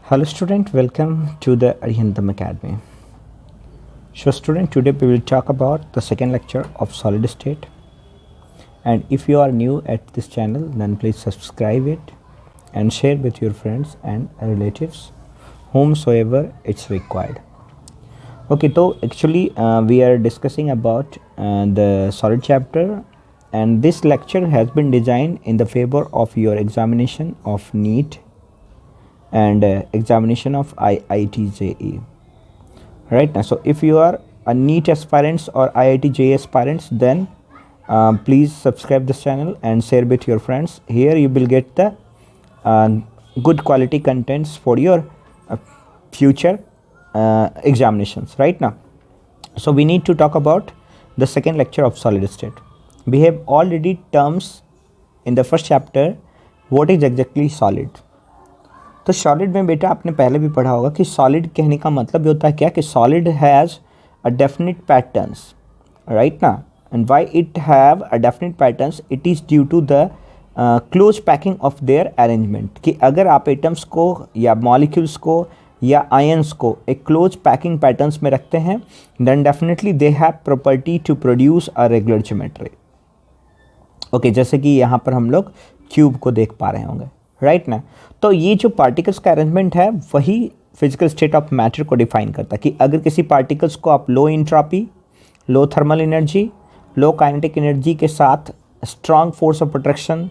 Hello student, welcome to the Arihantam Academy. So student, today we will talk about the second lecture of solid state. And if you are new at this channel, then please subscribe it and share with your friends and relatives whomsoever it's required. Okay, so actually we are discussing about the solid chapter, and this lecture has been designed in the favor of your examination of NEET and examination of IIT JEE. Right now, so if you are a NEET aspirants or IIT JEE aspirants, then please subscribe this channel and share with your friends. Here you will get the good quality contents for your future examinations. Right now, so we need to talk about the second lecture of solid state. We have already terms in the first chapter what is exactly solid. तो solid में बेटा आपने पहले भी पढ़ा होगा कि solid कहने का मतलब होता है क्या कि solid has a definite patterns, right ना, and why it have a definite patterns, it is due to the close packing of their arrangement. कि अगर आप एटम्स को या मॉलिक्यूल्स को या आयंस को एक क्लोज पैकिंग पैटर्न्स में रखते हैं, then definitely they have property to produce a regular geometry. Okay, जैसे कि यहाँ पर हम लोग क्यूब को देख पा रहे होंगे, राइट ना. तो ये जो पार्टिकल्स का अरेंजमेंट है वही फिजिकल स्टेट ऑफ मैटर को डिफाइन करता है कि अगर किसी पार्टिकल्स को आप लो एंट्रोपी, लो थर्मल एनर्जी, लो काइनेटिक एनर्जी के साथ strong force of attraction,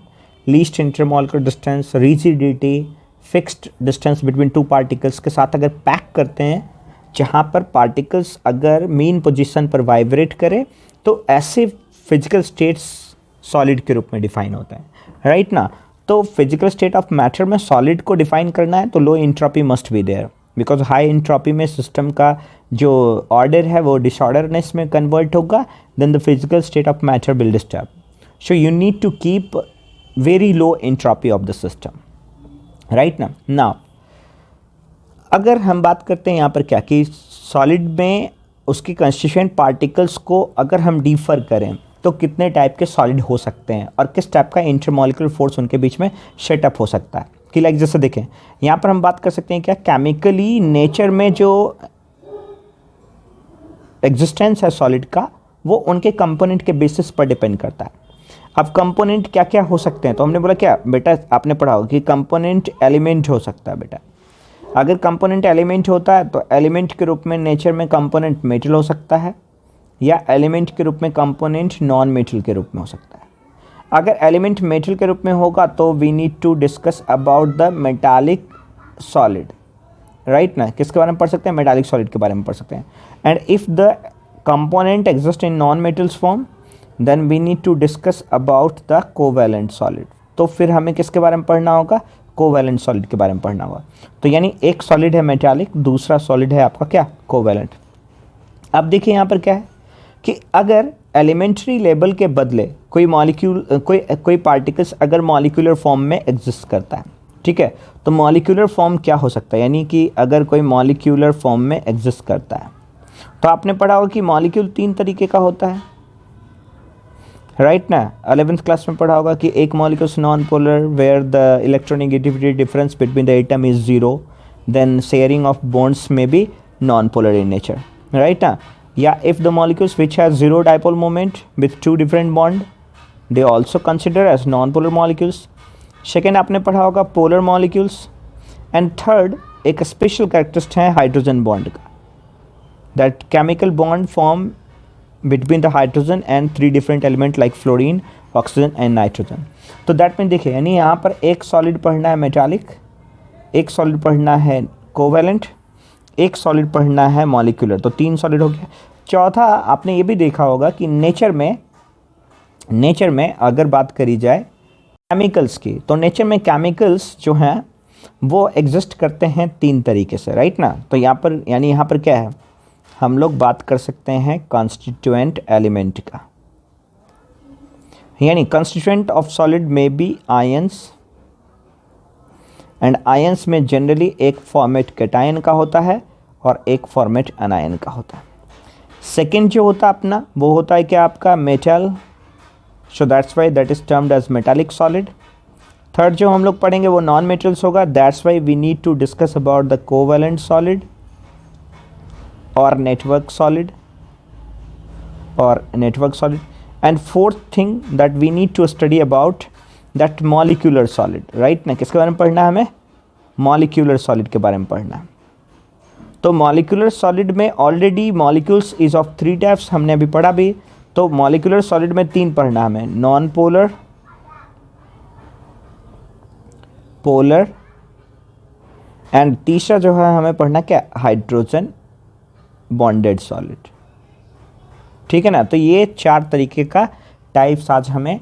least intermolecular distance, rigidity, fixed distance between two particles के साथ अगर पैक करते हैं, जहाँ पर पार्टिकल्स अगर मीन पोजीशन पर वाइब्रेट करे, तो ऐसे फिजिकल स्टेट्स सॉलिड के रूप में डिफाइन होता है, राइट ना. तो फिजिकल स्टेट ऑफ मैटर में सॉलिड को डिफाइन करना है तो low entropy must be there, because high entropy में सिस्टम का जो ऑर्डर है वो डिसऑर्डरनेस में कन्वर्ट होगा, then the physical state of matter will disturb. So you need to keep very low entropy of the system, right ना. Now अगर हम बात करते हैं यहाँ पर क्या कि सॉलिड में उसकी कंस्टिट्यूएंट पार्टिकल्स को अगर हम डिफर करें तो कितने टाइप के सॉलिड हो सकते हैं और किस टाइप का इंटरमॉलिक्यूलर फोर्स उनके बीच में सेटअप हो सकता है. कि लाइक जैसे देखें यहाँ पर हम बात कर सकते हैं क्या केमिकली नेचर में जो एग्जिस्टेंस है सॉलिड का वो उनके कंपोनेंट के बेसिस पर डिपेंड करता है. अब कंपोनेंट क्या क्या हो सकते हैं, तो हमने बोला क्या बेटा, आपने पढ़ा होगा कि कंपोनेंट एलिमेंट हो सकता है. बेटा अगर कंपोनेंट एलिमेंट होता है तो एलिमेंट के रूप में नेचर में कंपोनेंट मेटल हो सकता है, या एलिमेंट के रूप में कंपोनेंट नॉन मेटल के रूप में हो सकता है. अगर एलिमेंट मेटल के रूप में होगा तो we need to discuss about the metallic solid, right ना. किसके बारे में पढ़ सकते हैं, मेटालिक सॉलिड के बारे में पढ़ सकते हैं. And if the component exist in non metals form, then we need to discuss about the covalent solid. तो फिर हमें किसके बारे में पढ़ना होगा, कोवैलेंट सॉलिड के बारे में पढ़ना होगा. तो यानी एक सॉलिड है मेटालिक, दूसरा सॉलिड है आपका क्या, कोवैलेंट. अब देखिए यहाँ पर क्या है कि अगर एलिमेंट्री लेवल के बदले कोई मॉलिक्यूल कोई पार्टिकल्स अगर मॉलिक्यूलर फॉर्म में एग्जिस्ट करता है, ठीक है, तो मॉलिक्यूलर फॉर्म क्या हो सकता है, यानी कि अगर कोई मॉलिक्यूलर फॉर्म में एग्जिस्ट करता है तो आपने पढ़ा होगा कि मॉलिक्यूल 3 तरीके का होता है, राइट ना. 11th क्लास में पढ़ा होगा कि एक molecule non polar where the electronegativity difference between the atom is 0, then sharing of bonds में be non polar in nature, right ना. Yeah, if the molecules which has zero dipole moment with 2 different bond, they also consider as non-polar molecules. Second आपने पढ़ा होगा polar molecules. And third एक special characteristic है hydrogen bond का, that chemical bond form between the hydrogen and 3 different element like fluorine, oxygen and nitrogen. तो that में देखिए यानी यहाँ पर एक solid पढ़ना है metallic, एक solid पढ़ना है covalent, एक सॉलिड पढ़ना है मॉलिक्यूलर. तो 3 सॉलिड हो गया. चौथा आपने ये भी देखा होगा कि नेचर में अगर बात करी जाए केमिकल्स की, तो नेचर में केमिकल्स जो हैं वो एग्जिस्ट करते हैं 3 तरीके से, राइट ना. तो यहाँ पर यानी यहाँ पर क्या है, हम लोग बात कर सकते हैं कॉन्स्टिट्यूएंट एलिमेंट का. यानी कॉन्स्टिट्यूएंट ऑफ सॉलिड में बी आयंस, एंड आयंस में जनरली एक फॉर्मेट कैटायन का होता है और एक फॉर्मेट अनायन का होता है. सेकेंड जो होता है अपना वो होता है क्या आपका metal, so that's why that is termed as metallic solid. Third जो हम लोग पढ़ेंगे वो नॉन मेटेरियल्स होगा, that's why we need to discuss about the covalent solid और network solid and fourth thing that we need to study about that molecular solid, right ना। किसके बारे में पढ़ना है हमें? मॉलिक्यूलर सॉलिड के बारे में पढ़ना है। तो मॉलिक्यूलर सॉलिड में already molecules is of 3 types हमने अभी पढ़ा भी। तो मॉलिक्यूलर सॉलिड में 3 पढ़ना है हमें, नॉन पोलर, पोलर एंड तीसरा जो है हमें पढ़ना क्या? हाइड्रोजन बॉन्डेड सॉलिड, ठीक है ना। तो ये 4 तरीके का टाइप्स आज हमें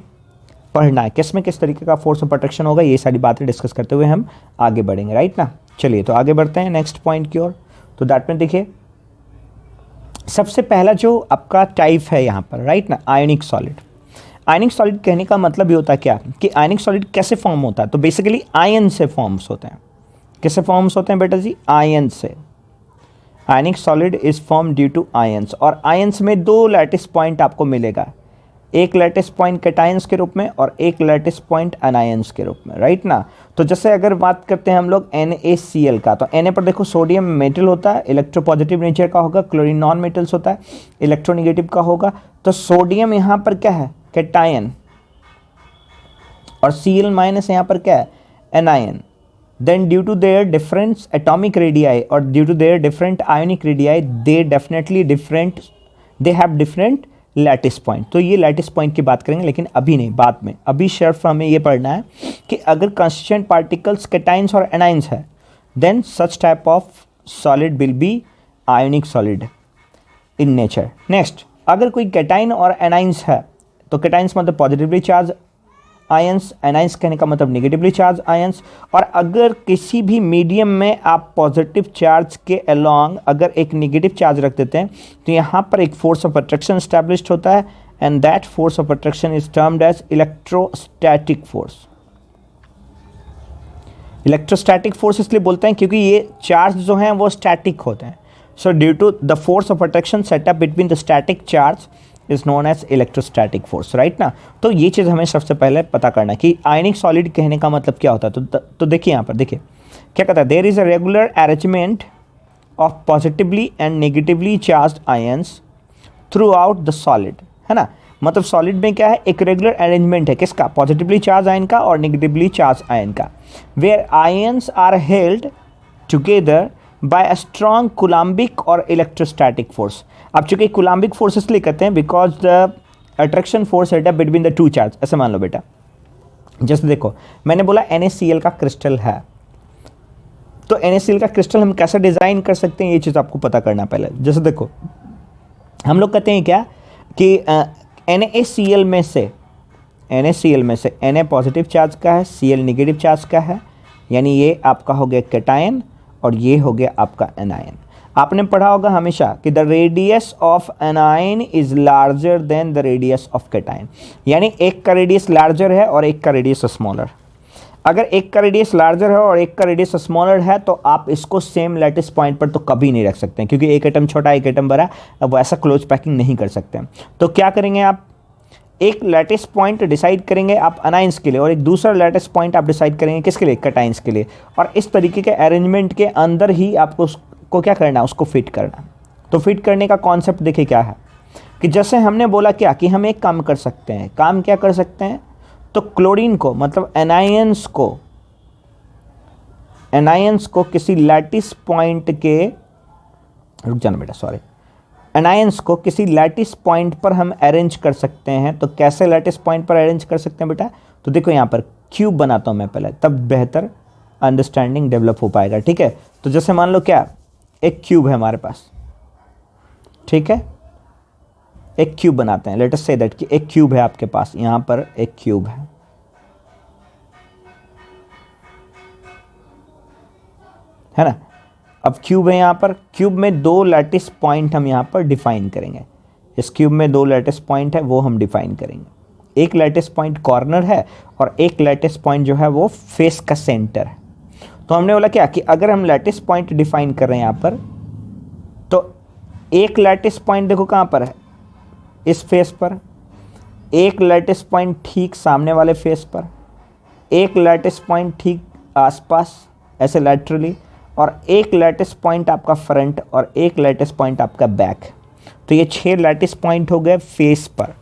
पढ़ना है। किस में किस तरीके का फोर्स ऑफ अट्रैक्शन होगा, ये सारी बातें डिस्कस करते हुए हम आगे बढ़ेंगे, राइट ना। चलिए तो आगे बढ़ते हैं नेक्स्ट पॉइंट की ओर। तो दैट में देखिए सबसे पहला जो आपका टाइप है यहाँ पर, राइट ना, आयनिक सॉलिड। आयनिक सॉलिड कहने का मतलब ये होता है क्या कि आयनिक सॉलिड कैसे फॉर्म होता है? तो बेसिकली आयन से फॉर्म्स होते हैं। किससे फॉर्म्स होते हैं बेटा जी? आयन से। Ionic solid is form due to ions, और आयंस में 2 लैटिस पॉइंट आपको मिलेगा, एक लैटिस पॉइंट कैटायंस के रूप में और एक लैटिस पॉइंट अनायंस के रूप में, राइट ना। तो जैसे अगर बात करते हैं हम लोग NaCl का, तो Na पर देखो सोडियम मेटल होता है, इलेक्ट्रोपॉजिटिव नेचर का होगा, क्लोरीन नॉन मेटल्स होता है, इलेक्ट्रोनिगेटिव का होगा। तो सोडियम यहाँ पर क्या है? कैटायन, और Cl माइनस यहाँ पर क्या है? Anion. Then due to their different atomic radii और due to their different ionic radii they have different lattice point. तो ये लैटिस पॉइंट की बात करेंगे, लेकिन अभी नहीं, बाद में। अभी सिर्फ हमें ये पढ़ना है कि अगर कंस्टिट्यूएंट पार्टिकल्स कैटाइंस और एनाइंस है, then such type of solid will be ionic solid in nature. Next, अगर कोई कैटाइन और एनाइंस है, तो कैटाइंस मतलब पॉजिटिवली चार्ज आयंस, एनाइंस कहने का मतलब नेगेटिवली चार्ज आयंस। और अगर किसी भी मीडियम में आप पॉजिटिव चार्ज के अलोंग अगर एक नेगेटिव चार्ज रख देते हैं, तो यहाँ पर एक फोर्स ऑफ अट्रैक्शन एस्टैब्लिश्ड होता है, and that force of attraction is termed as electrostatic force. Electrostatic force इसलिए बोलते हैं क्योंकि ये चार्ज जो हैं वो स्टैटिक होते हैं। So due to the force of attraction setup between the static charge is known as electrostatic force, right ना। तो ये चीज़ हमें सबसे पहले पता करना है कि आयनिक सॉलिड कहने का मतलब क्या होता है। तो देखिए यहाँ पर देखिए क्या कहता है, there is a regular arrangement of positively and negatively charge ions throughout the solid, है ना। मतलब सॉलिड में क्या है? एक रेगुलर अरेंजमेंट है, किसका? पॉजिटिवली चार्ज आयन का और नेगेटिवली चार्ज आयन का, where ions are held together by a strong coulombic और इलेक्ट्रोस्टैटिक फोर्स। अब चूंकि कूलम्बिक फोर्स इसलिए कहते हैं because the attraction force set up between the 2 charge. ऐसे मान लो बेटा, जैसे देखो मैंने बोला NaCl का क्रिस्टल है, तो NaCl का क्रिस्टल हम कैसे डिज़ाइन कर सकते हैं, ये चीज़ आपको पता करना पहले। जैसे देखो हम लोग कहते हैं क्या कि NaCl में से Na पॉजिटिव चार्ज का है, Cl नेगेटिव चार्ज का है, यानी ये आपका हो गया कैटायन और ये हो गया आपका एनायन। आपने पढ़ा होगा हमेशा कि the radius of anion is larger than the radius of cation, यानी एक का रेडियस लार्जर है और एक का रेडियस स्मॉलर। अगर एक का रेडियस लार्जर है और एक का रेडियस स्मॉलर है, तो आप इसको सेम लैटिस पॉइंट पर तो कभी नहीं रख सकते हैं, क्योंकि एक एटम छोटा एक एटम बड़ा, अब वैसा क्लोज पैकिंग नहीं कर सकते हैं। तो क्या करेंगे आप? एक लैटिस पॉइंट डिसाइड करेंगे आप अनाइंस के लिए, और एक दूसरा लैटिस पॉइंट आप डिसाइड करेंगे किसके लिए? कैटाइंस के लिए। और इस तरीके के अरेंजमेंट के अंदर ही आपको उसको क्या करना है? उसको फिट करना। तो फिट करने का कॉन्सेप्ट देखिए क्या है कि जैसे हमने बोला क्या कि हम एक काम कर सकते हैं। काम क्या कर सकते हैं? तो क्लोरीन को मतलब एनायंस को किसी लैटिस पॉइंट के, रुक जाना बेटा सॉरी, एनायंस को किसी लैटिस पॉइंट पर हम अरेंज कर सकते हैं। तो कैसे लैटिस पॉइंट पर अरेंज कर सकते हैं बेटा? तो देखो यहाँ पर क्यूब बनाता हूँ मैं पहले, तब बेहतर अंडरस्टैंडिंग डेवलप हो पाएगा, ठीक है। तो जैसे मान लो क्या, एक क्यूब है हमारे पास, ठीक है, एक क्यूब बनाते हैं। लेट अस से दैट कि एक क्यूब है आपके पास, यहाँ पर एक क्यूब है ना। अब क्यूब है यहाँ पर, क्यूब में 2 लैटिस पॉइंट हम यहाँ पर डिफाइन करेंगे। इस क्यूब में 2 लैटिस पॉइंट है, वो हम डिफाइन करेंगे। एक लैटिस पॉइंट कॉर्नर है और एक लैटिस पॉइंट जो है वो फेस का सेंटर है। तो हमने बोला क्या कि अगर हम लैटिस पॉइंट डिफाइन कर रहे हैं यहाँ पर, तो एक लैटिस पॉइंट देखो कहाँ पर है? इस फेस पर। एक लैटिस पॉइंट ठीक सामने वाले फेस पर, एक लैटिस पॉइंट ठीक आसपास ऐसे लैटरली, और एक लैटिस पॉइंट आपका फ्रंट और एक लैटिस पॉइंट आपका बैक। तो ये 6 लैटिस पॉइंट हो गए फेस पर।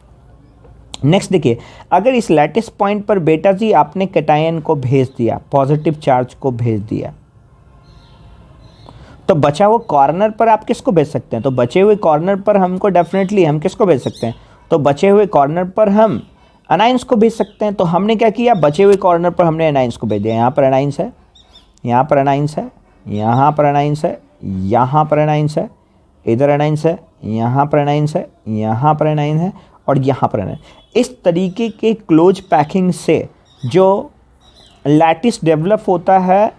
नेक्स्ट देखिए, अगर इस लैटिस पॉइंट पर बेटा जी आपने कैटायन को भेज दिया, पॉजिटिव चार्ज को भेज दिया, तो बचा हुआ कॉर्नर पर आप किसको भेज सकते हैं? तो बचे हुए कॉर्नर पर हमको डेफिनेटली हम किसको भेज सकते हैं? तो बचे हुए कॉर्नर पर हम अनाइंस को भेज सकते हैं। तो हमने क्या किया, बचे हुए कॉर्नर पर हमने अनाइंस को भेज दिया। यहाँ पर अनाइंस है, यहाँ पर अनाइंस है, यहाँ पर अनाइंस है, यहाँ पर अनाइंस है, इधर अनाइंस है, यहाँ पर अनाइंस है, यहाँ पर अनाइन है, और यहाँ पर अनाइन। इस तरीके के क्लोज पैकिंग से जो लैटिस डेवलप होता है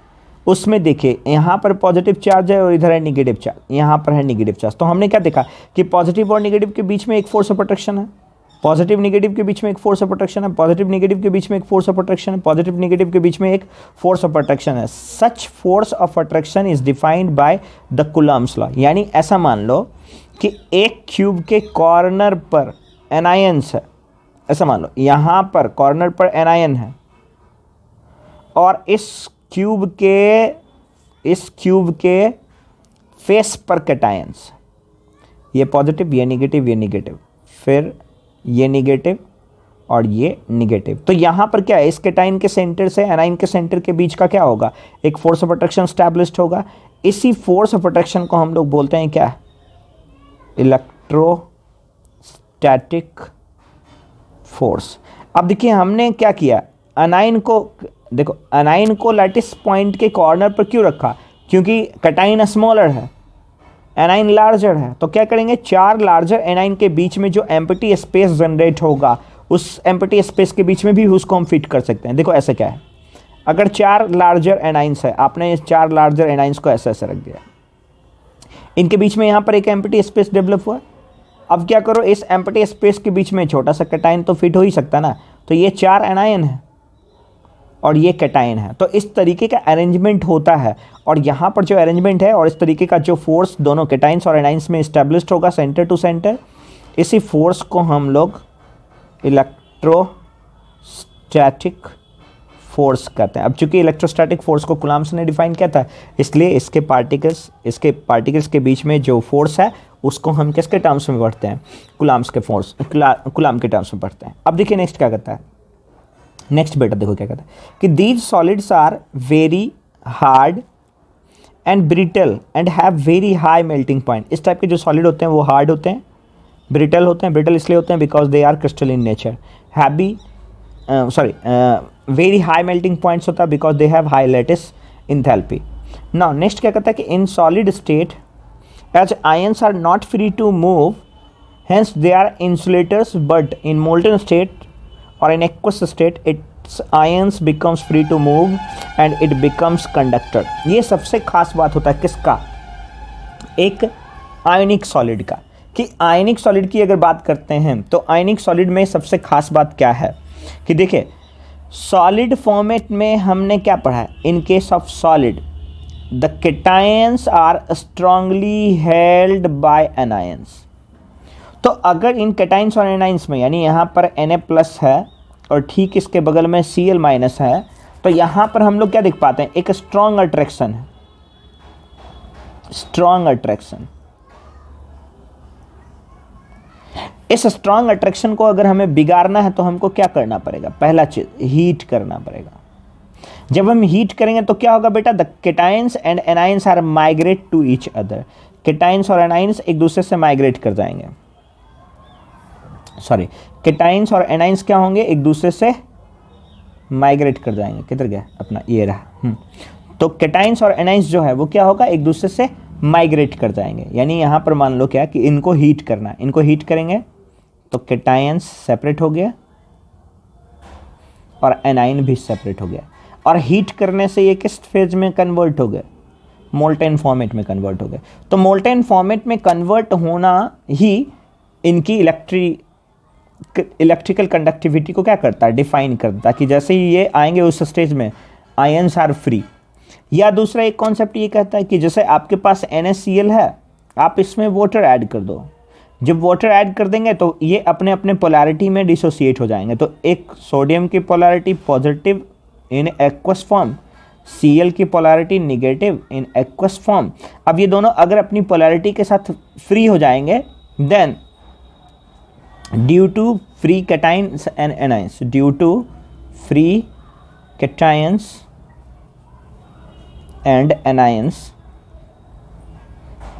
उसमें देखिए यहाँ पर पॉजिटिव चार्ज है और इधर है निगेटिव चार्ज, यहाँ पर है निगेटिव चार्ज। तो हमने क्या देखा कि पॉजिटिव और निगेटिव के बीच में एक फोर्स ऑफ अट्रैक्शन है, पॉजिटिव निगेटिव के बीच में एक फोर्स ऑफ अट्रैक्शन है, पॉजिटिव निगेटिव के बीच में एक फोर्स ऑफ अट्रैक्शन है, पॉजिटिव निगेटिव के बीच में एक फोर्स ऑफ अट्रैक्शन है। Such force of attraction is defined by the Coulomb's law. यानी ऐसा मान लो कि एक क्यूब के कॉर्नर पर एनायंस है, ऐसा मान लो यहाँ पर कॉर्नर पर एनायन है, और इस क्यूब के फेस पर कैटायंस, ये पॉजिटिव, ये निगेटिव, ये निगेटिव, फिर ये निगेटिव और ये निगेटिव। तो यहाँ पर क्या है, इस कैटायन के सेंटर से एनाइन के सेंटर के बीच का क्या होगा, एक फोर्स ऑफ अट्रैक्शन स्टैब्लिश्ड होगा। इसी फोर्स ऑफ अट्रैक्शन को हम लोग बोलते हैं क्या, इलेक्ट्रोस्टैटिक फोर्स। अब देखिए हमने क्या किया, अनाइन को देखो, अनाइन को लैटिस पॉइंट के कॉर्नर पर क्यों रखा, क्योंकि कैटायन स्मॉलर है, एनाइन लार्जर है। तो क्या करेंगे, 4 लार्जर एनाइन के बीच में जो एम्प्टी स्पेस जनरेट होगा, उस एम्प्टी स्पेस के बीच में भी उसको हम फिट कर सकते हैं। देखो ऐसे क्या है, अगर 4 लार्जर एनाइंस है, आपने इस 4 लार्जर एनाइंस को ऐसे ऐसे रख दिया, इनके बीच में यहाँ पर एक एम्प्टी स्पेस डेवलप हुआ। अब क्या करो, इस एम्प्टी स्पेस के बीच में छोटा सा कैटायन तो फिट हो ही सकता ना। तो ये 4 एनायन है और ये कैटायन है। तो इस तरीके का अरेंजमेंट होता है, और यहाँ पर जो अरेंजमेंट है और इस तरीके का जो फोर्स दोनों कैटाइंस और एनाइंस में इस्टेब्लिश्ड होगा सेंटर टू सेंटर, इसी फोर्स को हम लोग इलेक्ट्रोस्टैटिक फोर्स कहते हैं। अब चूंकि इलेक्ट्रोस्टैटिक फोर्स को कूलम्ब्स ने डिफाइन किया था, इसलिए इसके पार्टिकल्स के बीच में जो फोर्स है उसको हम किसके टर्म्स में पढ़ते हैं, कूलम्ब्स के फोर्स, कूलम्ब के टर्म्स में पढ़ते हैं। अब देखिए नेक्स्ट क्या कहता है, नेक्स्ट बेटा देखो क्या कहता है कि these solids are very hard and brittle and have very high melting point. इस टाइप के जो सॉलिड होते हैं वो हार्ड होते हैं, ब्रिटल होते हैं। ब्रिटल इसलिए होते हैं because they are crystal in nature. Very high melting points होता है because they have high lattice enthalpy. Now next क्या कहता है कि in solid state as ions are not free to move hence they are insulators, but in molten state or in aqueous state its ions becomes free to move and it becomes conductor। ये सबसे खास बात होता है किसका, एक आयनिक solid का। कि आयनिक सॉलिड की अगर बात करते हैं तो आयनिक सॉलिड में सबसे खास बात क्या है कि देखिए सॉलिड फॉर्मेट में हमने क्या पढ़ा है, in case of solid the cations are strongly held by anions. तो अगर इन कैटाइंस और एनाइंस में, यानी यहाँ पर Na+ है और ठीक इसके बगल में Cl- है, तो यहाँ पर हम लोग क्या देख पाते हैं, एक स्ट्रॉन्ग अट्रैक्शन है, स्ट्रॉन्ग अट्रैक्शन। इस स्ट्रॉन्ग अट्रैक्शन को अगर हमें बिगाड़ना है तो हमको क्या करना पड़ेगा, पहला चीज हीट करना पड़ेगा। जब हम हीट करेंगे तो क्या होगा बेटा, the cations and anions are migrate to each other. Cations और एनाइंस एक दूसरे से माइग्रेट कर जाएंगे, सॉरी कैटाइंस और एनाइंस क्या होंगे, एक दूसरे से माइग्रेट कर जाएंगे। किधर गया अपना, ये रहा। तो कैटाइंस और एनाइंस जो है वो क्या होगा, एक दूसरे से माइग्रेट कर जाएंगे। यानी यहाँ पर मान लो क्या कि इनको हीट करना, इनको हीट करेंगे तो कैटाइंस सेपरेट हो गया और एनाइन भी सेपरेट हो गया, और हीट करने से ये किस फेज में कन्वर्ट हो गए, मोल्टेन फॉर्मेट में कन्वर्ट हो गए। तो मोल्टेन फॉर्मेट में कन्वर्ट होना ही इनकी इलेक्ट्रिकल कंडक्टिविटी को क्या करता है, डिफाइन करता है कि जैसे ही ये आएंगे उस स्टेज में आयंस आर फ्री। या दूसरा एक कॉन्सेप्ट ये कहता है कि जैसे आपके पास NaCl है, आप इसमें वाटर ऐड कर दो, जब वाटर ऐड कर देंगे तो ये अपने अपने पोलैरिटी में डिसोसिएट हो जाएंगे। तो एक सोडियम की polarity positive in aqueous form, Cl की polarity negative in aqueous form. अब ये दोनों अगर अपनी पोलैरिटी के साथ फ्री हो जाएंगे, then due to free cations and anions, due to free cations and anions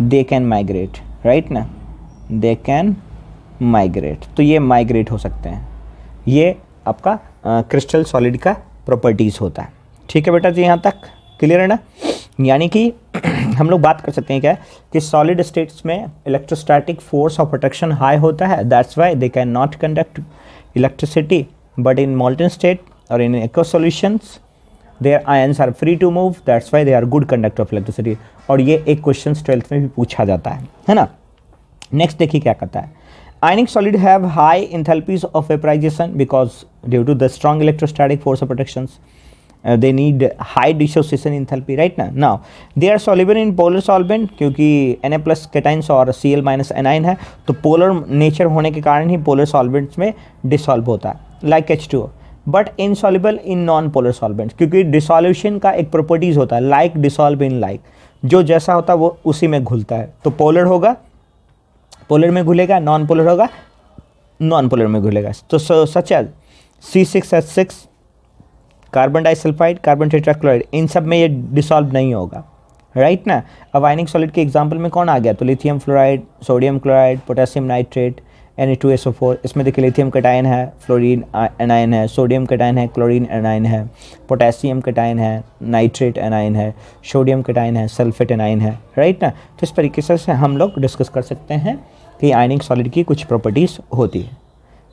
they can migrate, right ना, दे कैन माइग्रेट। तो ये माइग्रेट हो सकते हैं, ये आपका क्रिस्टल सॉलिड का प्रॉपर्टीज़ होता है। ठीक है बेटा जी, यहाँ तक क्लियर है ना। यानी कि हम लोग बात कर सकते हैं क्या कि सॉलिड स्टेट्स में electrostatic force of attraction high होता है, that's why they can not conduct electricity, but in molten state और in aqueous solutions their ions are free to move, that's why they are good conductor of electricity. और ये एक question 12th में भी पूछा जाता है ना। नेक्स्ट देखिए क्या कहता है, ionic solid have high enthalpies of vaporization because due to the strong electrostatic force of attractions they need high dissociation enthalpy, right now they are soluble in polar solvent क्योंकि Na plus cations और Cl minus anion है, तो polar nature होने के कारण ही polar solvents में dissolve होता है like H2O, but insoluble in non polar solvents क्योंकि dissolution का एक properties होता है like dissolve in like, जो जैसा होता है वो उसी में घुलता है। तो polar होगा पोलर में घुलेगा, नॉन पोलर होगा नॉन पोलर में घुलेगा। तो such as C6H6 carbon disulphide, carbon tetrachloride, इन सब में ये डिसॉल्व नहीं होगा, राइट ना। अब आयनिक सॉलिड के एग्जांपल में कौन आ गया, तो lithium fluoride, sodium chloride, potassium nitrate, Na2SO4। इसमें देखिए लिथियम कैटायन है, फ्लोरीन एनायन है, सोडियम कैटायन है, क्लोरीन एनायन है, पोटेशियम कैटायन है, नाइट्रेट एनायन है, सोडियम कैटायन है, सल्फेट एनायन है, राइट ना। तो इस तरीके से हम लोग डिस्कस कर सकते हैं कि आयनिक सॉलिड की कुछ प्रॉपर्टीज़ होती है।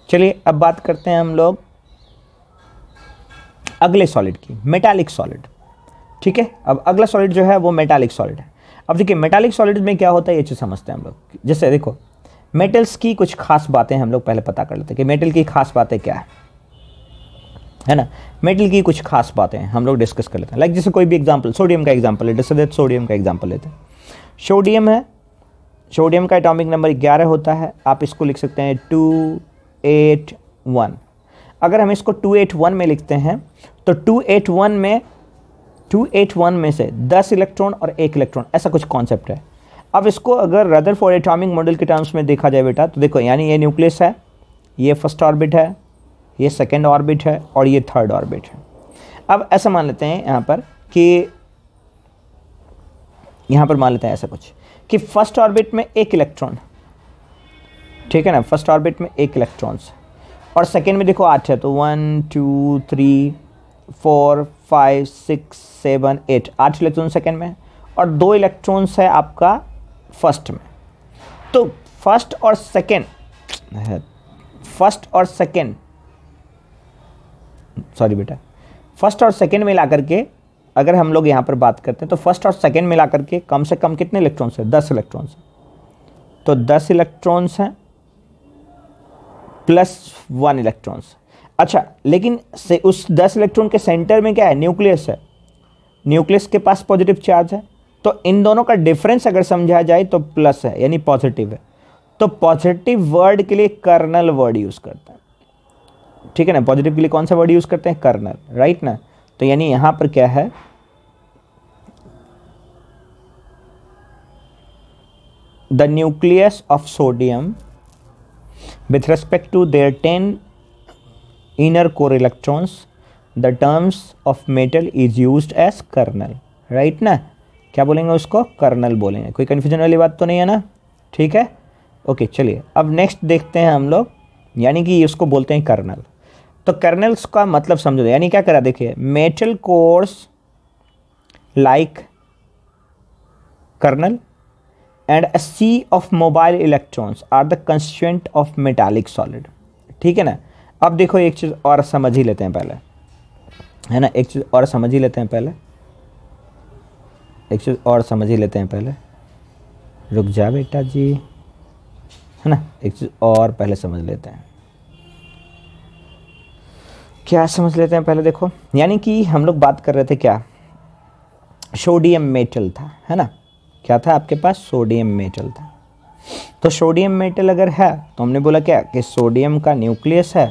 चलिए अब बात करते हैं हम लोग अगले सॉलिड की, मेटालिक सॉलिड। ठीक है, अब अगला सॉलिड जो है वो मेटालिक सॉलिड है। अब देखिए मेटालिक सॉलिड में क्या होता है ये चीज़ समझते हैं हम लोग। जैसे देखो मेटल्स की कुछ खास बातें हम लोग पहले पता कर लेते हैं कि मेटल की खास बातें क्या है ना। मेटल की कुछ खास बातें हम लोग डिस्कस कर लेते हैं। लाइक जैसे कोई भी एग्जांपल, सोडियम का एग्जांपल लेते हैं, सोडियम का एग्जांपल लेते हैं। सोडियम है, सोडियम का एटॉमिक नंबर 11 होता है। आप इसको लिख सकते हैं 281। अगर हम इसको 281 में लिखते हैं तो 281 में से 10 इलेक्ट्रॉन और 1 इलेक्ट्रॉन, ऐसा कुछ कॉन्सेप्ट है। अब इसको अगर रदरफोर्ड एटॉमिक मॉडल के टर्म्स में देखा जाए बेटा, तो देखो यानी ये न्यूक्लियस है, ये फर्स्ट ऑर्बिट है, ये सेकेंड ऑर्बिट है और ये थर्ड ऑर्बिट है। अब ऐसा मान लेते हैं यहाँ पर कि मान लेते हैं ऐसा कुछ कि फर्स्ट ऑर्बिट में 1 इलेक्ट्रॉन, ठीक है ना, फर्स्ट ऑर्बिट में 1 इलेक्ट्रॉन्स, और सेकेंड में देखो 8 है, तो 1 2 3 4 5 6 7 8, 8 इलेक्ट्रॉन सेकेंड में और 2 इलेक्ट्रॉन्स है आपका फर्स्ट में। तो फर्स्ट और सेकेंड मिला करके अगर हम लोग यहाँ पर बात करते हैं तो फर्स्ट और सेकेंड मिला करके कम से कम कितने इलेक्ट्रॉन्स हैं, 10 इलेक्ट्रॉन्स हैं। तो 10 इलेक्ट्रॉन्स हैं प्लस 1 इलेक्ट्रॉन्स। अच्छा, लेकिन से उस 10 इलेक्ट्रॉन के सेंटर में क्या है, न्यूक्लियस है, न्यूक्लियस के पास पॉजिटिव चार्ज है। तो इन दोनों का डिफरेंस अगर समझा जाए तो प्लस है, यानी पॉजिटिव है। तो पॉजिटिव वर्ड के लिए कर्नल वर्ड यूज़ करते हैं, ठीक है ना। पॉजिटिव के लिए कौन सा वर्ड यूज़ करते हैं, कर्नल, राइट ना। तो यानी यहाँ पर क्या है, the nucleus of sodium with respect to their 10 inner core electrons, the terms of metal is used as kernel, right ना। क्या बोलेंगे उसको, कर्नल बोलेंगे। कोई कन्फ्यूजन वाली बात तो नहीं है ना, ठीक है, ओके। चलिए अब नेक्स्ट देखते हैं हम लोग, यानी कि उसको बोलते हैं कर्नल। तो कर्नल्स का मतलब समझो, यानी क्या करा, देखिए metal cores like kernel and a sea of mobile electrons are the constituent of metallic solid, ठीक है ना। अब देखो एक चीज़ और समझ ही लेते हैं पहले, है ना, एक चीज़ और समझ ही लेते हैं पहले, रुक जा बेटा जी, है ना, एक चीज़ और पहले समझ लेते हैं। क्या समझ लेते हैं पहले, देखो यानी कि हम लोग बात कर रहे थे क्या, सोडियम मेटल था, है ना। क्या था आपके पास, सोडियम मेटल था। तो सोडियम मेटल अगर है तो हमने बोला क्या कि सोडियम का न्यूक्लियस है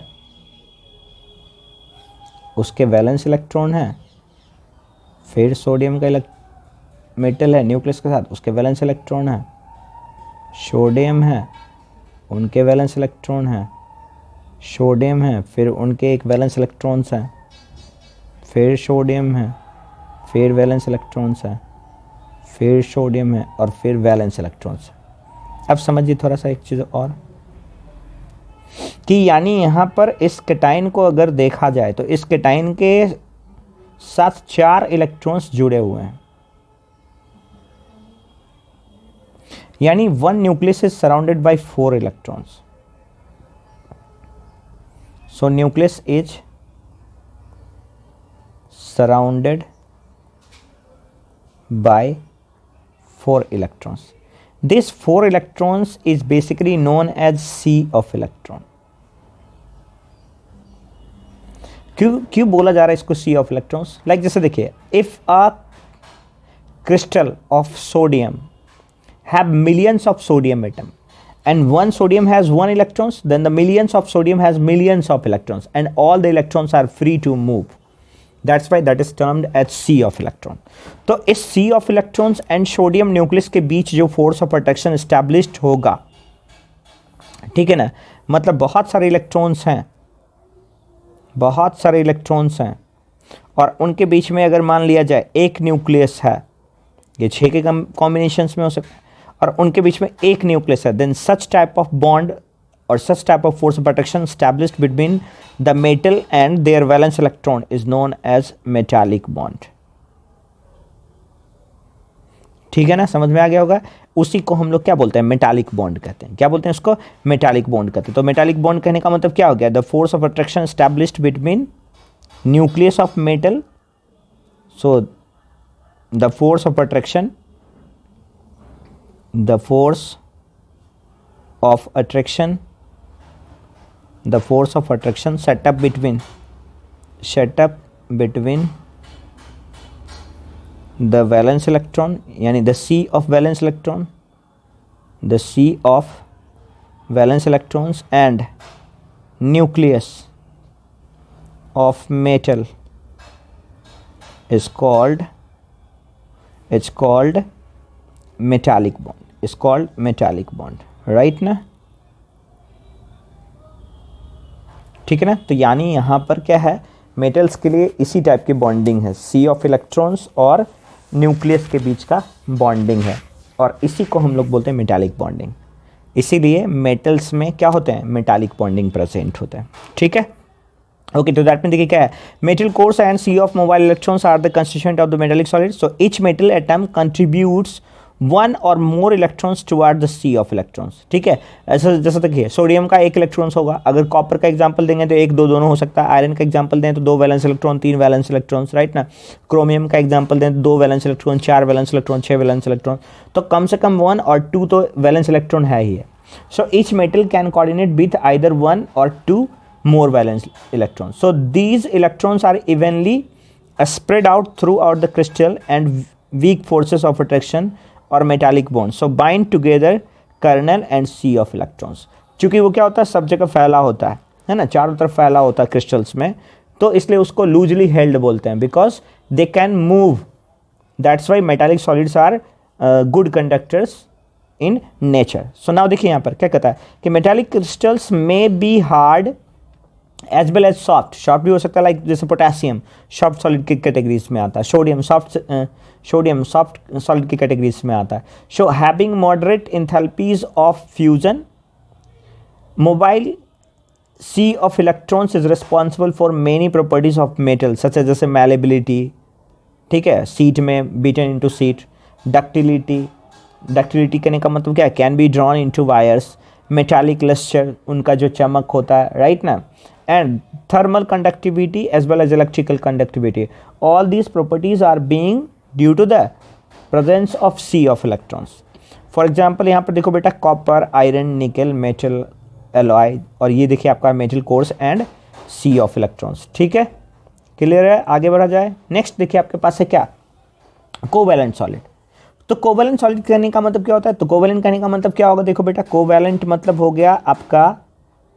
उसके वैलेंस इलेक्ट्रॉन है, फिर सोडियम का मेटल है न्यूक्लियस के साथ, उसके वैलेंस इलेक्ट्रॉन है, सोडियम है, उनके वैलेंस इलेक्ट्रॉन है, सोडियम है, फिर उनके एक वैलेंस इलेक्ट्रॉन्स हैं, फिर सोडियम है, फिर वैलेंस इलेक्ट्रॉन्स है, फिर सोडियम है, और फिर वैलेंस इलेक्ट्रॉन्स है। अब समझिए थोड़ा सा एक चीज़ और, कि यानी यहाँ पर इस केटाइन को अगर देखा जाए तो इस केटाइन के साथ 4 इलेक्ट्रॉन्स जुड़े हुए हैं, यानी one nucleus is surrounded by 4 electrons. So nucleus is surrounded by 4 electrons. This 4 electrons is basically known as sea of electron. क्यों बोला जा रहा है इसको sea of electrons? Like जैसे देखिए, if a crystal of sodium have millions of sodium atom and one sodium has 1 electrons, then the millions of sodium has millions of electrons and all the electrons are free to move. That's why that is termed as sea of electron. तो इस sea of electrons and sodium nucleus के बीच जो force of attraction established होगा, ठीक है ना, मतलब बहुत सारे इलेक्ट्रॉन्स हैं, बहुत सारे इलेक्ट्रॉन्स हैं, और उनके बीच में अगर मान लिया जाए एक न्यूक्लियस है, ये 6 के कॉम्बिनेशंस में हो सकता है, और उनके बीच में एक न्यूक्लियस है, then such type of bond or such type of force of attraction established between the metal and their valence electron is known as metallic bond. ठीक है ना, समझ में आ गया होगा। उसी को हम लोग क्या बोलते हैं, मेटालिक बॉन्ड कहते हैं। क्या बोलते हैं उसको, मेटालिक बॉन्ड कहते हैं। तो मेटालिक बॉन्ड कहने का मतलब क्या हो गया, the force of attraction established between nucleus of metal, so the force of attraction, the force of attraction set up between the valence electron, यानी the sea of valence electrons and nucleus of metal is called metallic bond. Is called metallic bond, right ना, ठीक है ना। तो यानी यहाँ पर क्या है, मेटल्स के लिए इसी टाइप की बॉन्डिंग है, सी ऑफ इलेक्ट्रॉन्स और न्यूक्लियस के बीच का बॉन्डिंग है, और इसी को हम लोग बोलते हैं मेटालिक बॉन्डिंग। इसीलिए मेटल्स में क्या होते हैं, मेटालिक बॉन्डिंग प्रेजेंट होता है, ठीक है। ओके, तो दैट में देखिए क्या है, metal cores and sea of mobile electrons are the constituent of the metallic solid. So each metal atom contributes 1 और more electrons toward the sea of electrons, ठीक है। ऐसा जैसा देखिए, सोडियम का 1 इलेक्ट्रॉन्स होगा, अगर कॉपर का एग्जांपल देंगे तो 1 2 दोनों हो सकता है, आयरन का एग्जांपल दें तो 2 valence electron 3 valence electrons, right ना। क्रोमियम का एग्जांपल दें तो 2 valence electron 4 valence electron 6 valence electron, तो कम से कम 1 और 2 तो वैलेंस इलेक्ट्रॉन है ही है। सो each metal can coordinate with either 1 और 2 more valence electrons. So these electrons are evenly spread out throughout the crystal and weak forces of attraction or metallic bonds so bind together kernel and sea of electrons. चूँकि वो क्या होता है, सब जगह फैला होता है ना, चारों तरफ फैला होता है क्रिस्टल्स में, तो इसलिए उसको लूजली हेल्ड बोलते हैं, because they can move. That's why metallic solids are good conductors in nature. So now देखिए यहाँ पर क्या कहता है कि metallic crystals may be hard as well as soft भी हो सकता है, लाइक जैसे पोटेशियम सॉफ्ट सॉलिड की कैटेगरीज में आता है, सोडियम सॉफ्ट सॉलिड की कैटेगरीज में आता है। So having moderate enthalpies of fusion, mobile sea of electrons is responsible for many properties of metal such as जैसे मैलेबिलिटी, ठीक है, सीट में बीटन इनटू सीट, डक्टिलिटी कहने का मतलब क्या है, can be drawn into wires, metallic lustre उनका जो चमक होता है, राइट ना, and thermal conductivity as well as electrical conductivity. All these properties are being due to the presence of sea of electrons. For example, यहाँ पर देखो बेटा, कॉपर, आयरन, निकल, मेटल एलॉय, और ये देखिए आपका metal cores and sea of electrons, ठीक है, क्लियर है। आगे बढ़ा जाए, नेक्स्ट देखिए आपके पास है क्या, कोवैलेंट सॉलिड। तो कोवैलेंट सॉलिड कहने का मतलब क्या होता है, तो कोवैलेंट कहने का मतलब क्या होगा, देखो बेटा, कोवैलेंट मतलब हो गया आपका,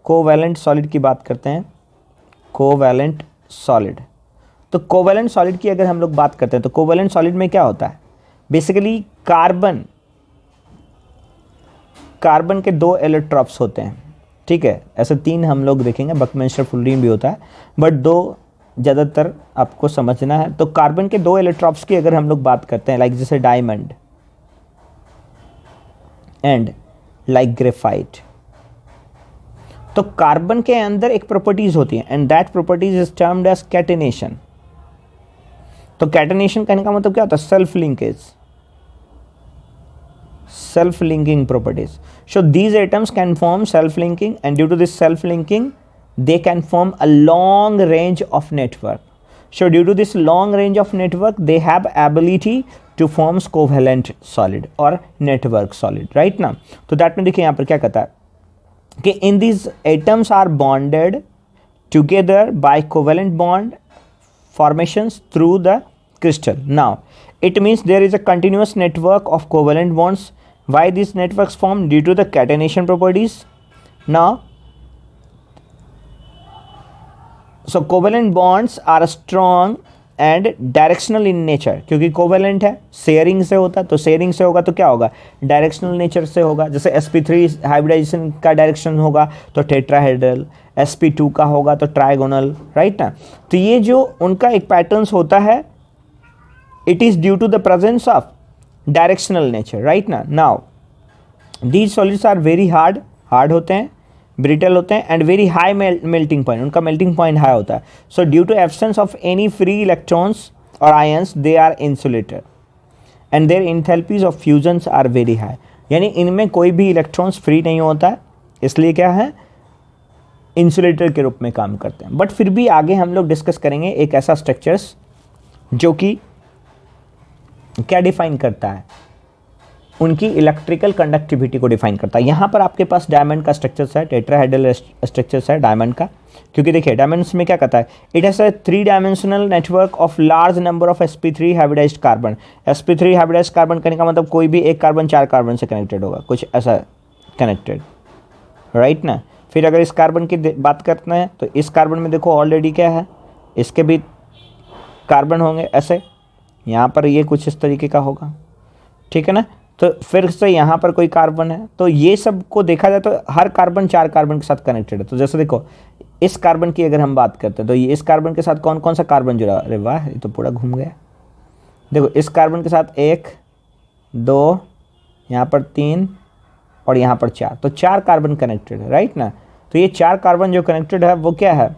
कोवैलेंट सॉलिड की बात करते हैं, कोवैलेंट सॉलिड तो कोवेलेंट सॉलिड की अगर हम लोग बात करते हैं तो कोवेलेंट सॉलिड में क्या होता है, बेसिकली कार्बन के 2 एलोट्रॉप्स होते हैं, ठीक है। ऐसे 3 हम लोग देखेंगे, बकमिंस्टर फुलरीन भी होता है, बट 2 ज़्यादातर आपको समझना है। तो कार्बन के 2 एलोट्रॉप्स की अगर हम लोग बात करते हैं, लाइक जैसे डायमंड एंड लाइक ग्रेफाइट, तो कार्बन के अंदर एक प्रॉपर्टीज होती है and that properties is termed as catenation. तो कैटेनेशन कहने का मतलब क्या होता है, self linkage, self linking properties. So these atoms can form self linking, and due to this self linking they can form a long range of network. So due to this long range of network they have ability to form covalent solid or network solid, right now. तो that में देखिए यहाँ पर क्या कहता है कि in these atoms are bonded together by covalent bond formations through the crystal. Now it means there is a continuous network of covalent bonds. Why these networks form? Due to the catenation properties. Now so covalent bonds are strong and directional in nature, क्योंकि covalent है, sharing से होता है, तो sharing से होगा तो क्या होगा, डायरेक्शनल नेचर से होगा। जैसे sp3 हाइब्रिडाइजेशन का डायरेक्शन होगा तो टेट्राहेड्रल, sp2 का होगा तो ट्राइगोनल, राइट ना। तो ये जो उनका एक पैटर्न्स होता है, it is due to the presence of directional nature, right ना। now these solids are very hard होते हैं, brittle होते हैं and very high melting point, उनका melting point high होता है। so due to absence of any free electrons or ions they are insulated and their enthalpies of fusions are very high, यानी इनमें कोई भी इलेक्ट्रॉन्स फ्री नहीं होता है, इसलिए क्या है, इंसुलेटर के रूप में काम करते हैं। बट फिर भी आगे हम लोग डिस्कस करेंगे एक ऐसा स्ट्रक्चर्स जो कि क्या डिफाइन करता है, उनकी इलेक्ट्रिकल कंडक्टिविटी को डिफाइन करता है। यहाँ पर आपके पास डायमंड का स्ट्रक्चर्स है, टेट्राहेड्रल स्ट्रक्चर्स है डायमंड का, क्योंकि देखिए डायमंड्स में क्या कहता है, it has a 3 dimensional network of large number of sp3 hybridised carbon. sp3 hybridised carbon करने का मतलब कोई भी एक कार्बन 4 कार्बन से कनेक्टेड होगा, कुछ ऐसा कनेक्टेड, राइट ना। फिर अगर इस कार्बन की बात करते हैं तो इस कार्बन में देखो ऑलरेडी क्या है, इसके भी कार्बन होंगे ऐसे, यहाँ पर ये कुछ इस तरीके का होगा, ठीक है ना। तो फिर से यहाँ पर कोई कार्बन है, तो ये सब को देखा जाए तो हर कार्बन 4 कार्बन के साथ कनेक्टेड है। तो जैसे देखो इस कार्बन की अगर हम बात करते हैं तो ये इस कार्बन के साथ कौन कौन सा कार्बन जुड़ा, अरे वाह ये तो पूरा घूम गया। देखो इस कार्बन के साथ 1 2 यहाँ पर 3 और यहाँ पर 4, तो 4 कार्बन कनेक्टेड है, राइट ना। तो ये 4 कार्बन जो कनेक्टेड है वो क्या है,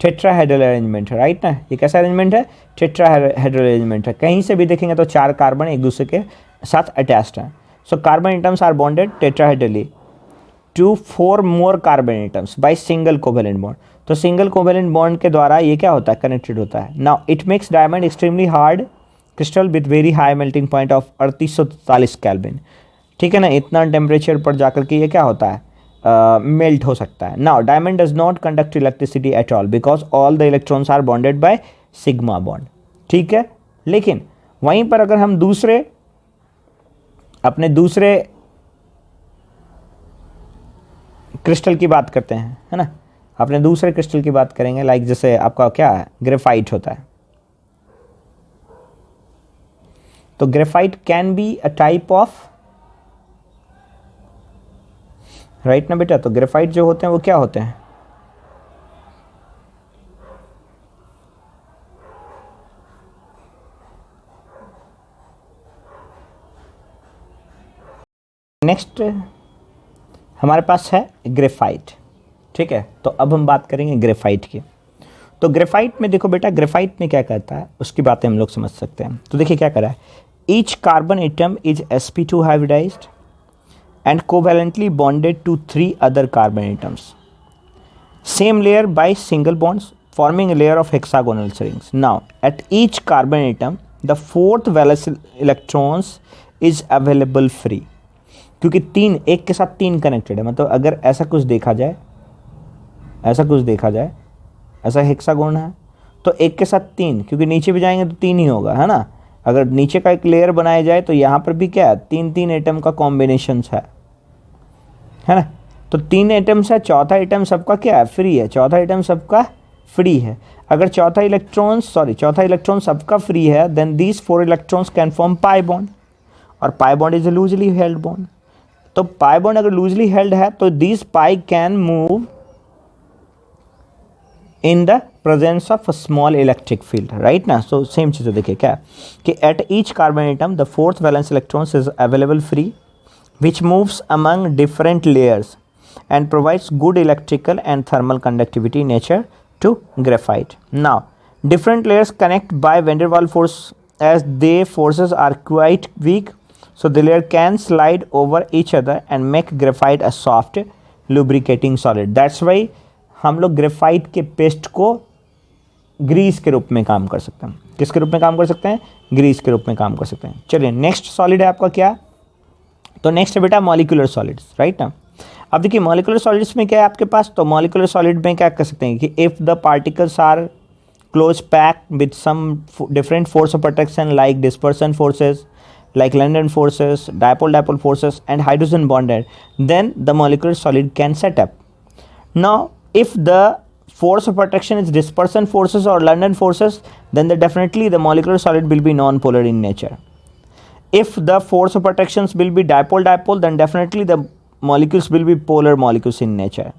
टेट्राहेड्रल अरेंजमेंट है, राइट ना। ये कैसा अरेंजमेंट है, टेट्राहेड्रल अरेंजमेंट है। कहीं से भी देखेंगे तो 4 कार्बन एक दूसरे के साथ अटैच्ड हैं। So carbon atoms are bonded tetrahedrally to 4 more carbon atoms by single covalent bond. तो सिंगल कोवेलेंट बॉन्ड के द्वारा ये क्या होता है, कनेक्टेड होता है। Now it makes diamond extremely hard crystal with very high melting point of 3843 kelvin, ठीक है ना। इतना टेम्परेचर पर जाकर के ये क्या होता है, मेल्ट हो सकता है। Now diamond does not conduct electricity at all because all the electrons are bonded by sigma bond, ठीक है। लेकिन वहीं पर अगर हम अपने दूसरे क्रिस्टल की बात करते हैं, है ना, अपने दूसरे क्रिस्टल की बात करेंगे, लाइक जैसे आपका क्या है, ग्रेफाइट होता है। तो graphite can be a type of, right ना बेटा। तो ग्रेफाइट जो होते हैं वो क्या होते हैं, नेक्स्ट हमारे पास है ग्रेफाइट, ठीक है। तो अब हम बात करेंगे ग्रेफाइट की। तो ग्रेफाइट में देखो बेटा, ग्रेफाइट में क्या कहता है उसकी बातें हम लोग समझ सकते हैं। तो देखिए क्या कर रहा है, each carbon atom is sp2 hybridised and covalently bonded to 3 other carbon atoms, same layer by single bonds forming a layer of hexagonal rings. Now at each carbon atom the 4th valence electrons is available free, क्योंकि 3 एक के साथ 3 connected है। मतलब अगर ऐसा कुछ देखा जाए, ऐसा हेक्सागोन है तो एक के साथ 3, क्योंकि नीचे भी जाएंगे तो 3 ही होगा, है ना। अगर नीचे का एक लेयर बनाया जाए तो यहाँ पर भी क्या है, 3 एटम का कॉम्बिनेशन है ना। तो 3 एटम्स है, चौथा एटम सबका क्या है, फ्री है, चौथा एटम सबका फ्री है। अगर चौथा इलेक्ट्रॉन सबका फ्री है, then these 4 electrons can form pi bond, और pi bond is a loosely held bond. तो पाई बॉन्ड अगर लूजली हेल्ड है तो this pi can move in the presence of a small electric field, right ना। So same चीज़ देखिए क्या कि at each carbon atom the 4th valence electrons is available free which moves among different layers and provides good electrical and thermal conductivity nature to graphite. Now, different layers connect by van der Waals force as their forces are quite weak, so the layer can slide over each other and make graphite a soft lubricating solid. That's why हम लोग graphite के paste को Greece के रूप में काम कर सकते हैं। किसके रूप में काम कर सकते हैं? ग्रीस के रूप में काम कर सकते हैं। चलिए नेक्स्ट सॉलिड है आपका क्या? तो नेक्स्ट है बेटा मॉलिक्यूलर सॉलिड्स, राइट ना। अब देखिए मॉलिक्यूलर सॉलिड्स में क्या है आपके पास? तो मॉलिक्यूलर सॉलिड में क्या कर सकते हैं कि if the particles are close pack with some different force of attraction like dispersion forces, like London forces, dipole forces and hydrogen bonded, then the molecular solid can set up. Now if the force of attraction is dispersion forces or London forces, then definitely the molecular solid will be non-polar in nature. If the force of attractions will be dipole, then definitely the molecules will be polar molecules in nature.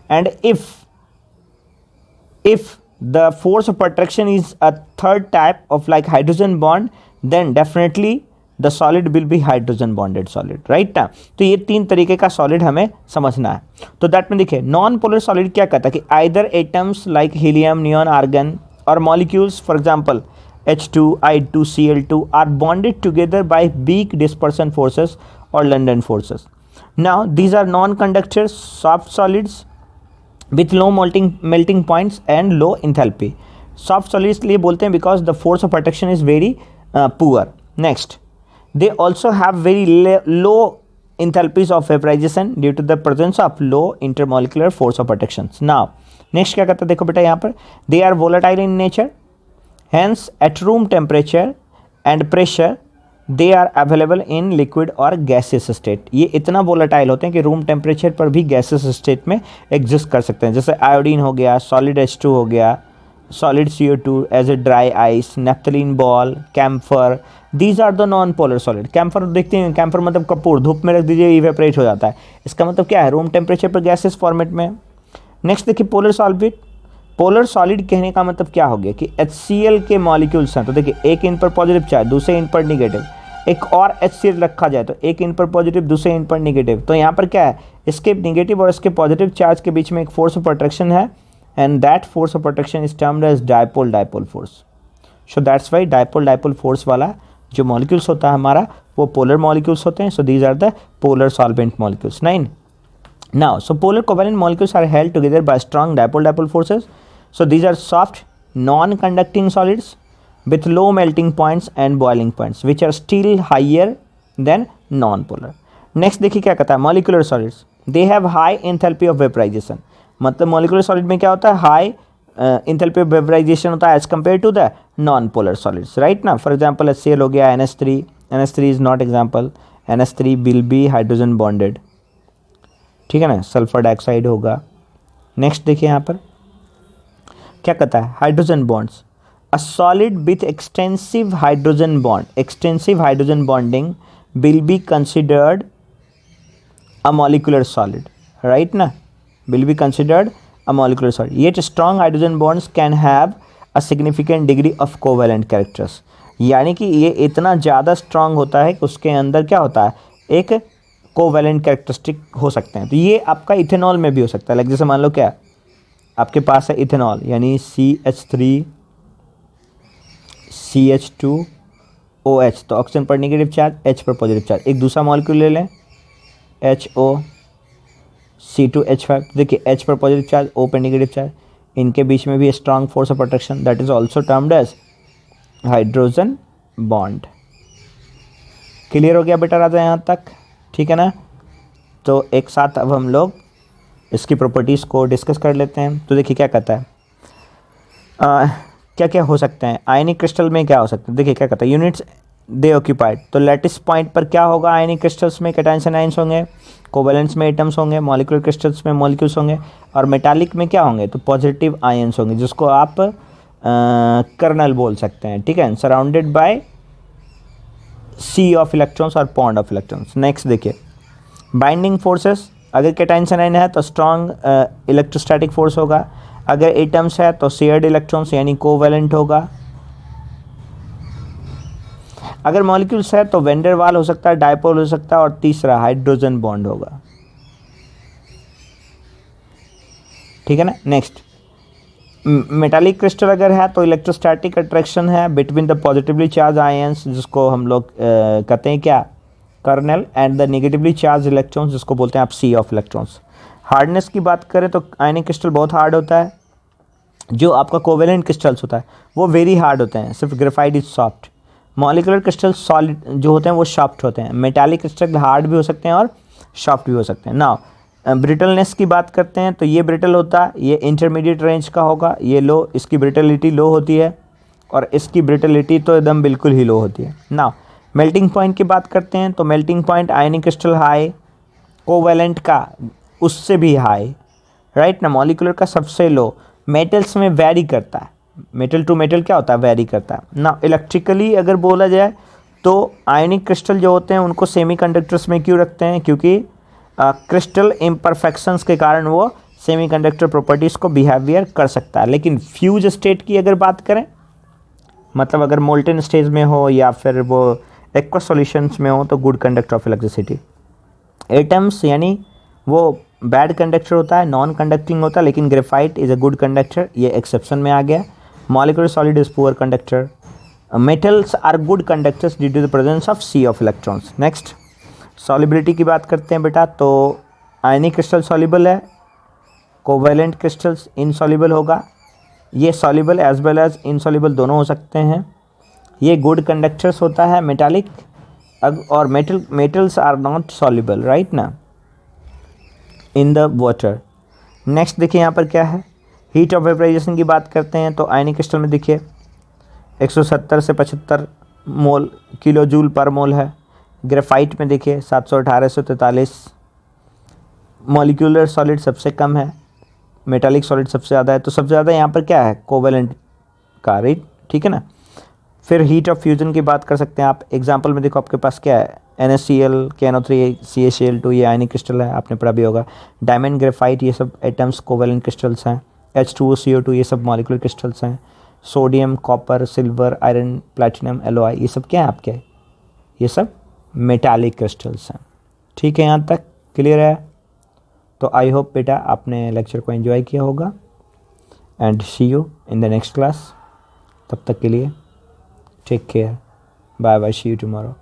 And if the force of attraction is a third type of like hydrogen bond, then definitely the solid will be hydrogen bonded solid, right ना। तो ये 3 तरीके का solid हमें समझना है। तो that में देखिए नॉन पोलर सॉलिड क्या कहता है कि either atoms like helium, neon, argon or molecules for example H2, I2, Cl2 are bonded together by weak dispersion forces or London forces. Now these are non-conductors, soft solids with low melting points and low enthalpy. Soft solids इसलिए बोलते हैं because the force of attraction is very poor. Next, they also have very low enthalpies of vaporization due to the presence of low intermolecular force of attractions. Now next क्या कहता है देखो बेटा यहाँ पर, they are volatile in nature. Hence at room temperature and pressure they are available in liquid or gaseous state. ये इतना volatile होते हैं कि रूम टेम्परेचर पर भी gaseous state में एग्जिस्ट कर सकते हैं। जैसे आयोडीन हो गया, सॉलिड H2 हो गया, solid CO2 as a dry ice, naphthalene ball, camphor, these are the non polar solid. Camphor देखते हैं, कैम्फर मतलब कपूर, धूप में रख दीजिए इवेपरेट हो जाता है। इसका मतलब क्या है? रूम टेम्परेचर पर गैसेस फॉर्मेट में। नेक्स्ट देखिए पोलर सॉलिड। पोलर सॉलिड कहने का मतलब क्या हो गया कि HCl के मॉलिक्यूल्स हैं। तो देखिए एक इन पर पॉजिटिव चार्ज, दूसरे इन पर निगेटिव। एक और HCl रखा जाए तो एक इन पर पॉजिटिव, दूसरे इन पर निगेटिव। तो यहाँ पर क्या है? इसके निगेटिव और इसके पॉजिटिव चार्ज के बीच में एक फोर्स ऑफ अट्रैक्शन है and that force of attraction is termed as dipole force. So that's why dipole force वाला जो मॉलिक्यूल्स होता है हमारा वो पोलर मॉलिक्यूल्स होते हैं। So these are the polar solvent molecules. 9 now so polar covalent molecules are held together by strong dipole forces. So these are soft non-conducting solids with low melting points and boiling points which are still higher than non-polar. Next देखिए क्या कहता है molecular solids. They have high enthalpy of vaporization. मतलब molecular solid में क्या होता है? high enthalpy of vaporization होता है as compared to the non-polar solids, right ना। For example HCl हो गया, NH3 is not example, NH3 will be hydrogen bonded, ठीक है ना। सल्फर डाइऑक्साइड होगा। नेक्स्ट देखिए यहाँ पर क्या कहता है? Hydrogen bonds. A solid with extensive hydrogen bonding will be considered a molecular solid, right ना, will be considered a molecular solid. Yet strong hydrogen bonds can have a significant degree of covalent characters. यानी कि ये इतना ज़्यादा strong होता है कि उसके अंदर क्या होता है? एक कोवैलेंट कैरेक्टरिस्टिक हो सकते हैं। तो ये आपका इथेनॉल में भी हो सकता है। लाइक जैसे मान लो क्या आपके पास है इथेनॉल यानी CH3 CH2OH, तो ऑक्सीजन पर नेगेटिव चार्ज, H पर पॉजिटिव चार्ज। एक दूसरा मॉलिक्यूल ले लें HO C2H5, देखिए H पर पॉजिटिव चार्ज, O पर नेगेटिव चार्ज, इनके बीच में भी strong force of attraction that is also termed as hydrogen bond. Clear हो गया बेटा राजा यहाँ तक? ठीक है ना। तो एक साथ अब हम लोग इसकी प्रॉपर्टीज़ को डिस्कस कर लेते हैं। तो देखिए क्या कहता है, क्या क्या हो सकते हैं आयनिक क्रिस्टल में, क्या हो सकता है। देखिए क्या कहता है, यूनिट्स दे ऑक्यूपाइड। तो लैटिस पॉइंट पर क्या होगा, आयनिक क्रिस्टल्स में कैटायंस एनायंस होंगे, कोवेलेंट्स में एटम्स होंगे, मॉलिक्यूलर क्रिस्टल्स में मॉलिक्यूल्स होंगे, और मेटालिक में क्या होंगे, तो पॉजिटिव आयंस होंगे, जिसको आप कर्नल बोल सकते हैं, ठीक है, surrounded by sea of electrons और पॉन्ड ऑफ इलेक्ट्रॉन्स। नेक्स्ट देखिए बाइंडिंग फोर्सेस, अगर कैटायंस एनायन है तो स्ट्रॉन्ग इलेक्ट्रोस्टैटिक फोर्स होगा, अगर एटम्स है तो शेयर्ड इलेक्ट्रॉन्स यानी कोवेलेंट होगा, अगर मॉलिक्यूल्स है तो वेंडर वाल हो सकता है, डायपोल हो सकता है, और तीसरा हाइड्रोजन बॉन्ड होगा, ठीक है ना। नेक्स्ट मेटालिक क्रिस्टल अगर है तो इलेक्ट्रोस्टैटिक अट्रैक्शन है between the positively charge ions, जिसको हम लोग कहते हैं क्या, kernel, and the negatively charge electrons, जिसको बोलते हैं आप सी ऑफ इलेक्ट्रॉन्स। हार्डनेस की बात करें तो आयनिक क्रिस्टल बहुत हार्ड होता है, जो आपका कोवेलेंट क्रिस्टल्स होता है वो वेरी हार्ड होते हैं, सिर्फ graphite is soft. Molecular crystal solid जो होते हैं वो सॉफ्ट होते हैं, मेटालिक क्रिस्टल हार्ड भी हो सकते हैं और सॉफ्ट भी हो सकते हैं। नाउ ब्रिटलनेस की बात करते हैं तो ये ब्रिटल होता है, ये इंटरमीडिएट रेंज का होगा, ये लो, इसकी ब्रिटलिटी लो होती है, और इसकी ब्रिटलिटी तो एकदम बिल्कुल ही लो होती है। नाउ मेल्टिंग पॉइंट की बात करते हैं तो मेल्टिंग पॉइंट आयनिक क्रिस्टल हाई, कोवेलेंट का उससे भी हाई, राइट ना, मॉलिक्यूलर का सबसे लो, मेटल्स में वेरी करता है, मेटल टू मेटल क्या होता है, वेरी करता है ना। इलेक्ट्रिकली अगर बोला जाए तो आयनिक क्रिस्टल जो होते हैं उनको सेमीकंडक्टर्स में क्यों रखते हैं, क्योंकि क्रिस्टल इम्परफेक्शंस के कारण वो सेमीकंडक्टर प्रॉपर्टीज़ को बिहेवियर कर सकता है। लेकिन फ्यूज स्टेट की अगर बात करें, मतलब अगर मोल्टन स्टेज में हो या फिर वो एक्वा सॉल्यूशंस में हो, तो good conductor of electricity. Atoms यानी वो बैड कंडक्टर होता है, नॉन कंडक्टिंग होता है, लेकिन graphite is a good conductor, ये एक्सेप्शन में आ गया। Molecular solid is poor conductor, metals are good conductors due to the presence of sea of electrons. Next solubility की बात करते हैं बेटा, तो आयनिक क्रिस्टल सॉल्युबल है, कोवेलेंट क्रिस्टल्स इनसॉल्युबल होगा, ये soluble as well as insoluble दोनों हो सकते हैं, ये गुड कंडक्टर्स होता है मेटालिक, और metals are not soluble, right ना, इन द वाटर। नेक्स्ट देखिए यहाँ पर क्या है, हीट ऑफ वेपराइजेशन की बात करते हैं तो आयनिक क्रिस्टल में देखिए 170 से 75 मोल किलो जूल पर मोल है, ग्रेफाइट में देखिए 718 से 43, मॉलिक्यूलर सॉलिड सबसे कम है, मेटालिक सॉलिड सबसे ज़्यादा है, तो सबसे ज़्यादा यहाँ पर क्या है, कोवेलेंट का, राइट, ठीक है ना। फिर हीट ऑफ फ्यूजन की बात कर सकते हैं आप, एग्जांपल में देखो आपके पास क्या है, NaCl, KNO3, CaCl2, ये आयनिक क्रिस्टल है, आपने पढ़ा भी होगा। डायमंड, ग्रेफाइट, ये सब एटम्स कोवेलेंट क्रिस्टल्स हैं। H2O, CO2, ये सब मॉलिक्यूलर क्रिस्टल्स हैं। Sodium, copper, silver, iron, platinum, alloy, ये सब क्या है आपके, ये सब मेटालिक क्रिस्टल्स हैं, ठीक है, यहाँ तक क्लियर है। तो आई होप बेटा आपने लेक्चर को एंजॉय किया होगा, and see you in the next class. तब तक के लिए take care, bye bye, see you tomorrow.